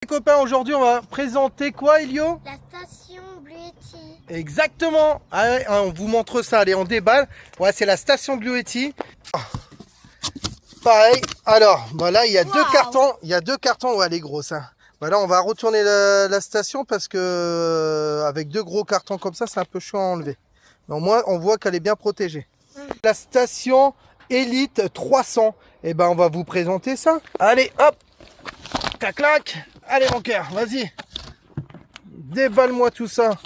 Les copains, aujourd'hui on va présenter quoi, Elio? La station Bluetti. Exactement. Allez, on vous montre ça, allez on déballe. Ouais, c'est la station Bluetti. Pareil, alors bah là il y a deux cartons. Il y a deux cartons, ouais elle est grosse hein. Bah là on va retourner la station parce que avec deux gros cartons comme ça c'est un peu chaud à enlever. Mais au moins on voit qu'elle est bien protégée. La station Elite 300. Et ben on va vous présenter ça. Allez hop, clac clac. Allez mon cœur, vas-y. Déballe-moi tout ça.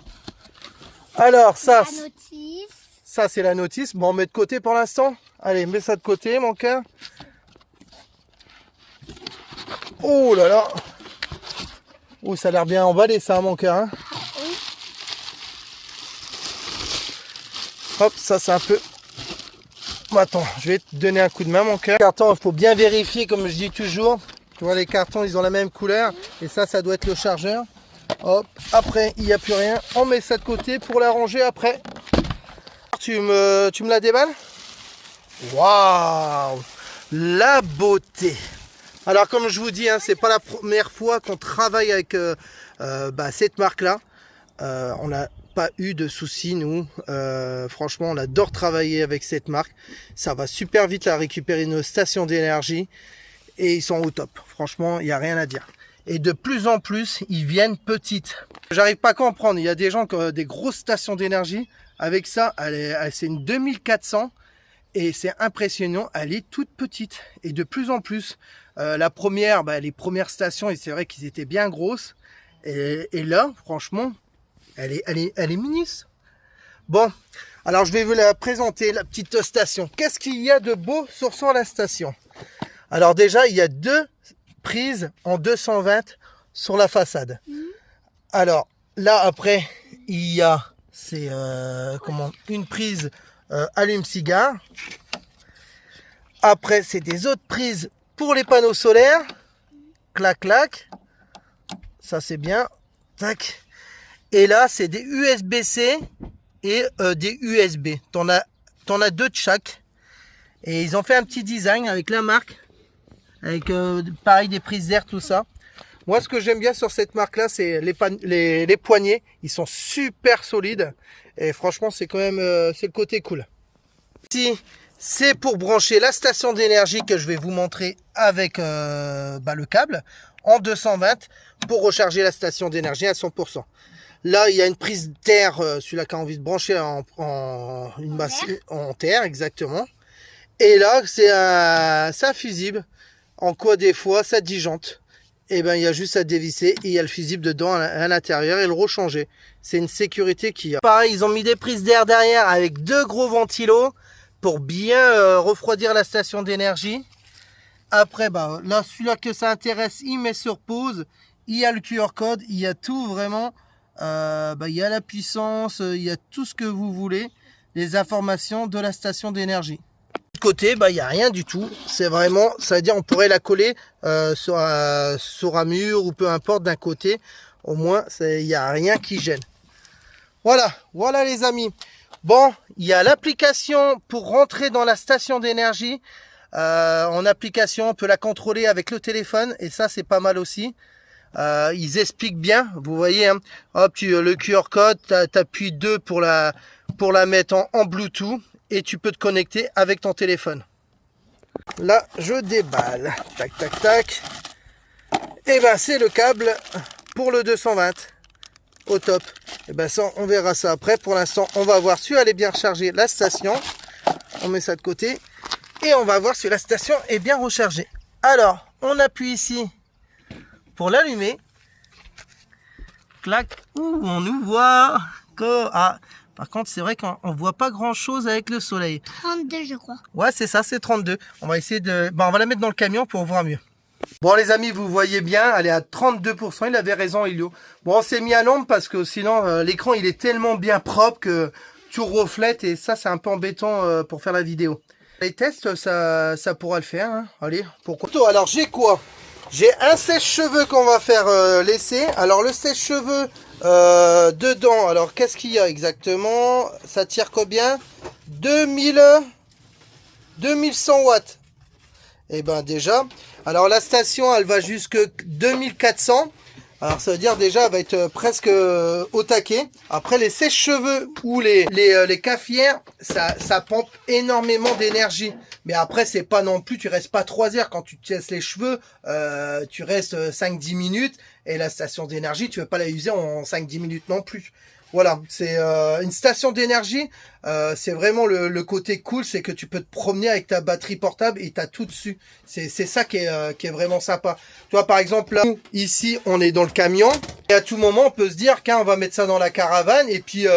Alors ça, La notice. ça c'est la notice. Bon on met de côté pour l'instant. Allez mets ça de côté mon cœur. Oh là là. Oh ça a l'air bien emballé ça mon cœur hein. Oui. Hop ça c'est un peu... Bon, attends je vais te donner un coup de main mon cœur. Carton il faut bien vérifier comme je dis toujours. Tu vois les cartons ils ont la même couleur. Et ça doit être le chargeur. Hop, après il n'y a plus rien. On met ça de côté pour la ranger après. Tu me la déballes? Waouh, la beauté. Alors comme je vous dis, hein, c'est pas la première fois qu'on travaille avec cette marque-là. On n'a pas eu de soucis nous. Franchement, on adore travailler avec cette marque. Ça va super vite à récupérer nos stations d'énergie. Et ils sont au top. Franchement, il n'y a rien à dire. Et de plus en plus, ils viennent petites. J'arrive pas à comprendre. Il y a des gens qui ont des grosses stations d'énergie. Avec ça, c'est une 2400. Et c'est impressionnant, elle est toute petite. Et de plus en plus, la première, les premières stations, et c'est vrai qu'ils étaient bien grosses. Et là, franchement, elle est minis. Bon, alors je vais vous la présenter, la petite station. Qu'est-ce qu'il y a de beau sur la station? Alors déjà, il y a deux prises en 220 sur la façade. Alors là, après, il y a une prise allume-cigare. Après, c'est des autres prises pour les panneaux solaires. Clac, clac. Ça, c'est bien. Tac. Et là, c'est des USB-C et des USB. T'en as deux de chaque. Et ils ont fait un petit design avec la marque. Avec pareil des prises d'air, tout ça. Moi, ce que j'aime bien sur cette marque-là, c'est les poignées. Ils sont super solides. Et franchement, c'est quand même c'est le côté cool. Ici, c'est pour brancher la station d'énergie que je vais vous montrer avec le câble en 220 pour recharger la station d'énergie à 100%. Là, il y a une prise d'air, celui-là qui a envie de brancher en terre, exactement. Et là, c'est un fusible. En quoi des fois, ça disjoncte. Et ben, il y a juste à dévisser et il y a le fusible dedans à l'intérieur et le rechanger. C'est une sécurité qu'il y a. Pareil, ils ont mis des prises d'air derrière avec deux gros ventilos pour bien refroidir la station d'énergie. Après, là, celui-là que ça intéresse, il met sur pause. Il y a le QR code, il y a tout vraiment. Il y a la puissance, il y a tout ce que vous voulez. Les informations de la station d'énergie. Côté, il n'y a rien du tout. C'est vraiment, ça veut dire on pourrait la coller sur un mur ou peu importe d'un côté. Au moins, il n'y a rien qui gêne. Voilà les amis. Bon, il y a l'application pour rentrer dans la station d'énergie. En application, on peut la contrôler avec le téléphone et ça, c'est pas mal aussi. Ils expliquent bien, vous voyez, hein. Hop, le QR code, tu appuies 2 pour la mettre en Bluetooth. Et tu peux te connecter avec ton téléphone. Là, je déballe. Tac, tac, tac. Et c'est le câble pour le 220. Au top. Et ça, on verra ça après. Pour l'instant, on va voir si elle est bien rechargée, la station. On met ça de côté. Et on va voir si la station est bien rechargée. Alors, on appuie ici pour l'allumer. Clac. Ouh, on nous voit. Par contre, c'est vrai qu'on ne voit pas grand-chose avec le soleil. 32, je crois. Ouais, c'est ça, c'est 32. On va essayer de... on va la mettre dans le camion pour voir mieux. Bon, les amis, vous voyez bien, elle est à 32%. Il avait raison, Elio. Bon, on s'est mis à l'ombre parce que sinon, l'écran, il est tellement bien propre que tout reflète. Et ça, c'est un peu embêtant pour faire la vidéo. Les tests, ça pourra le faire. Hein. Allez, pourquoi? Alors, j'ai quoi? J'ai un sèche-cheveux qu'on va faire laisser. Alors, le sèche-cheveux... dedans, alors qu'est-ce qu'il y a exactement? Ça tire combien? 2100 watts. Et déjà, alors la station elle va jusque 2400. Alors ça veut dire déjà elle va être presque au taquet. Après les sèche-cheveux ou les cafetières, ça pompe énormément d'énergie. Mais après c'est pas non plus, tu restes pas 3 heures quand tu te laisses les cheveux, tu restes 5-10 minutes et la station d'énergie tu veux pas la user en 5-10 minutes non plus. Voilà, c'est une station d'énergie, c'est vraiment le côté cool, c'est que tu peux te promener avec ta batterie portable et t'as tout dessus. C'est ça qui est vraiment sympa. Tu vois, par exemple, là, ici, on est dans le camion et à tout moment, on peut se dire qu'on va mettre ça dans la caravane et puis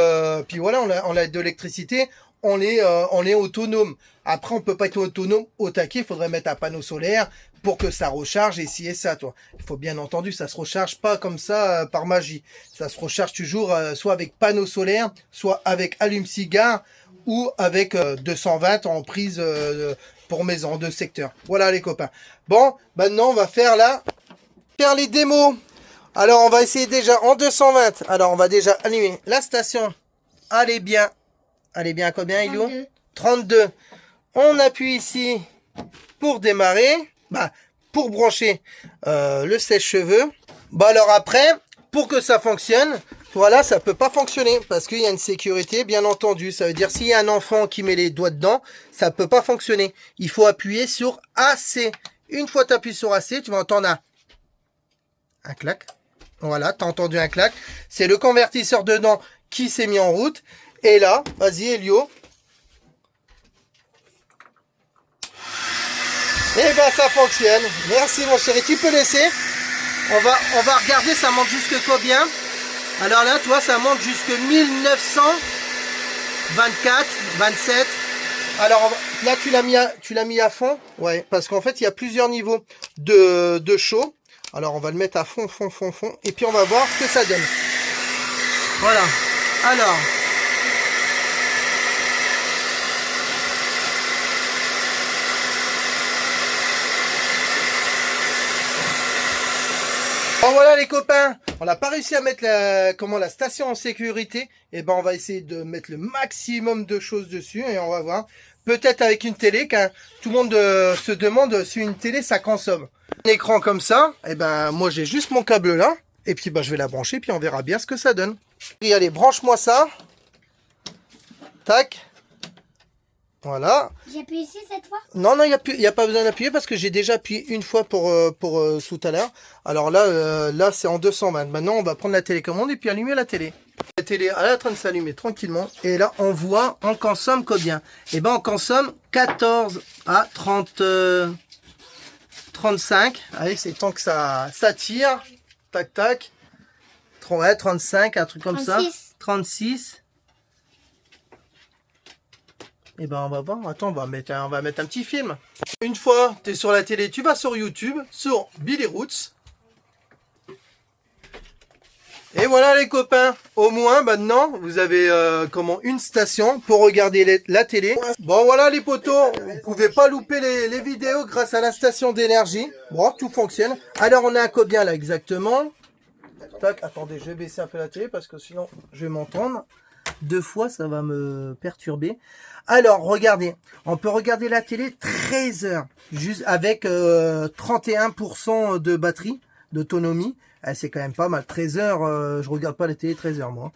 voilà, on a de l'électricité, on est autonome. Après, on peut pas être autonome au taquet, il faudrait mettre un panneau solaire pour que ça recharge et ci et ça, toi. Il faut bien entendu, ça se recharge pas comme ça par magie. Ça se recharge toujours soit avec panneau solaire, soit avec allume-cigare ou avec 220 en prise pour maison, 2 secteurs. Voilà les copains. Bon, maintenant on va faire les démos. Alors on va essayer déjà en 220. Alors on va déjà allumer la station. Allez bien à combien, Ilou? 32. On appuie ici pour démarrer. Pour brancher le sèche-cheveux. Alors après, pour que ça fonctionne, voilà, ça peut pas fonctionner parce qu'il y a une sécurité, bien entendu. Ça veut dire s'il y a un enfant qui met les doigts dedans, ça peut pas fonctionner. Il faut appuyer sur AC. Une fois tu appuies sur AC, tu vas entendre un clac. Voilà, tu as entendu un clac. C'est le convertisseur dedans qui s'est mis en route. Et là, vas-y Elio. Et ça fonctionne. Merci mon chéri. Tu peux laisser. On va regarder, ça monte jusque combien. Alors là, tu vois, ça monte jusque 1924, 27. Alors là, tu l'as mis à fond. Ouais, parce qu'en fait, il y a plusieurs niveaux de chaud. Alors on va le mettre à fond. Et puis on va voir ce que ça donne. Voilà. Alors. Bon voilà les copains, on n'a pas réussi à mettre la station en sécurité. Et on va essayer de mettre le maximum de choses dessus et on va voir. Peut-être avec une télé, car tout le monde se demande si une télé ça consomme. Un écran comme ça, moi j'ai juste mon câble là. Et puis je vais la brancher puis on verra bien ce que ça donne. Et allez, branche-moi ça. Tac. Voilà. J'appuie ici cette fois? Non, il n'y a pas besoin d'appuyer parce que j'ai déjà appuyé une fois pour tout à l'heure. Alors là c'est en 220. Maintenant, on va prendre la télécommande et puis allumer la télé. La télé elle est en train de s'allumer tranquillement. Et là, on consomme combien? On consomme 14 à 30, 35. Allez, c'est temps que ça tire. Tac, tac. 35, un truc comme 36. ça. 36. Et on va voir. Attends, on va mettre un petit film. Une fois tu es sur la télé, tu vas sur YouTube, sur Billy Roots. Et voilà les copains. Au moins maintenant, vous avez une station pour regarder la télé. Bon voilà les potos, vous pouvez pas louper les vidéos grâce à la station d'énergie. Bon, tout fonctionne. Alors on est à combien là exactement? Tac, attendez, je vais baisser un peu la télé parce que sinon je vais m'entendre. 2 fois, ça va me perturber. Alors, regardez. On peut regarder la télé 13 heures. Juste avec 31% de batterie, d'autonomie. C'est quand même pas mal. 13 heures, je regarde pas la télé 13 heures, moi.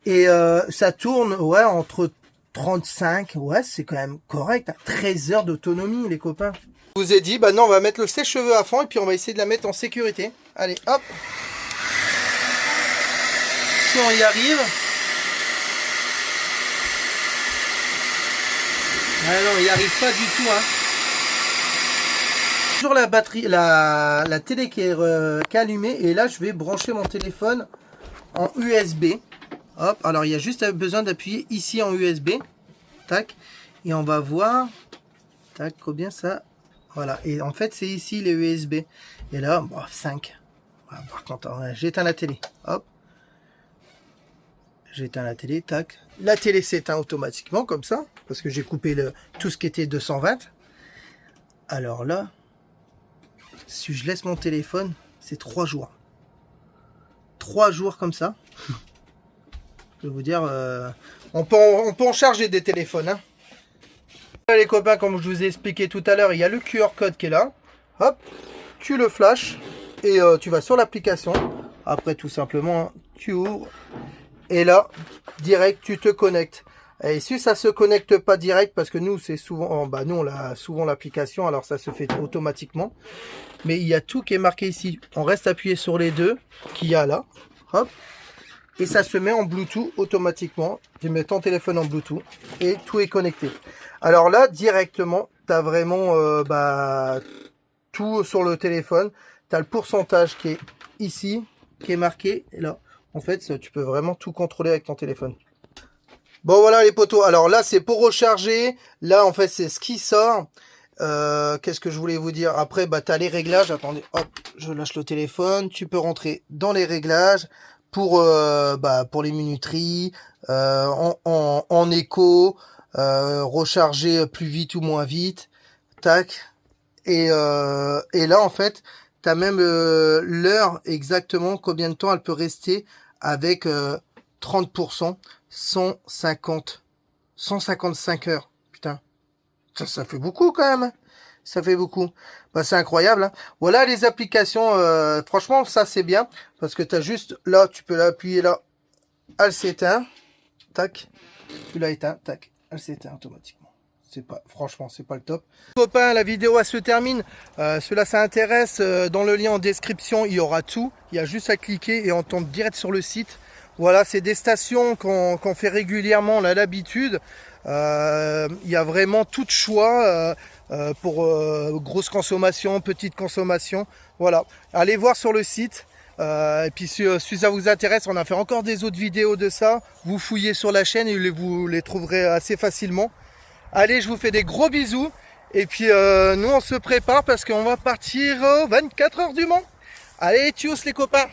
Et ça tourne, entre 35. Ouais, c'est quand même correct. 13 heures d'autonomie, les copains. Je vous ai dit, non, on va mettre le sèche-cheveux à fond et puis on va essayer de la mettre en sécurité. Allez, hop. Si on y arrive... Ah non, il n'y arrive pas du tout. Toujours la batterie, la télé qui est allumée. Et là, je vais brancher mon téléphone en USB. Hop, alors il y a juste besoin d'appuyer ici en USB. Tac. Et on va voir. Tac, combien ça. Voilà. Et en fait, c'est ici les USB. Et là, 5. Voilà, par contre, j'éteins la télé. Hop. J'éteins la télé, tac. La télé s'éteint automatiquement, comme ça, parce que j'ai coupé tout ce qui était 220. Alors là, si je laisse mon téléphone, c'est 3 jours. 3 jours comme ça. Je vais vous dire, on peut en charger des téléphones. Hein. Là, les copains, comme je vous ai expliqué tout à l'heure, il y a le QR code qui est là. Hop, tu le flashes et tu vas sur l'application. Après, tout simplement, hein, tu ouvres. Et là, direct, tu te connectes. Et si ça se connecte pas direct, parce que nous, c'est souvent, nous, on a souvent l'application, alors ça se fait automatiquement. Mais il y a tout qui est marqué ici. On reste appuyé sur les deux qu'il y a là. Hop. Et ça se met en Bluetooth automatiquement. Tu mets ton téléphone en Bluetooth et tout est connecté. Alors là, directement, tu as vraiment tout sur le téléphone. Tu as le pourcentage qui est ici, qui est marqué. Et là, en fait, tu peux vraiment tout contrôler avec ton téléphone. Bon, voilà les potos. Alors là, c'est pour recharger. Là, en fait, c'est ce qui sort. Qu'est-ce que je voulais vous dire? Après, tu as les réglages. Attendez, hop, je lâche le téléphone. Tu peux rentrer dans les réglages pour les minuteries, en écho, recharger plus vite ou moins vite. Tac. Et là, en fait, tu as même l'heure exactement, combien de temps elle peut rester avec 30%, 155 heures. Putain, ça fait beaucoup quand même. Ça fait beaucoup. C'est incroyable. Hein. Voilà les applications. Franchement, ça c'est bien. Parce que tu as juste là, tu peux l'appuyer là. Elle s'éteint. Tac. Tu l'as éteint. Tac. Elle s'éteint automatiquement. Franchement, c'est pas le top. Copains, la vidéo elle se termine. Cela ça intéresse. Dans le lien en description, il y aura tout. Il y a juste à cliquer et on tombe direct sur le site. Voilà, c'est des stations qu'on fait régulièrement, on a l'habitude. Il y a vraiment tout de choix pour grosse consommation, petite consommation. Voilà, allez voir sur le site. Et puis si ça vous intéresse, on a fait encore des autres vidéos de ça. Vous fouillez sur la chaîne et vous les trouverez assez facilement. Allez, je vous fais des gros bisous. Et puis nous, on se prépare parce qu'on va partir aux 24 heures du Mans. Allez, tchuss les copains!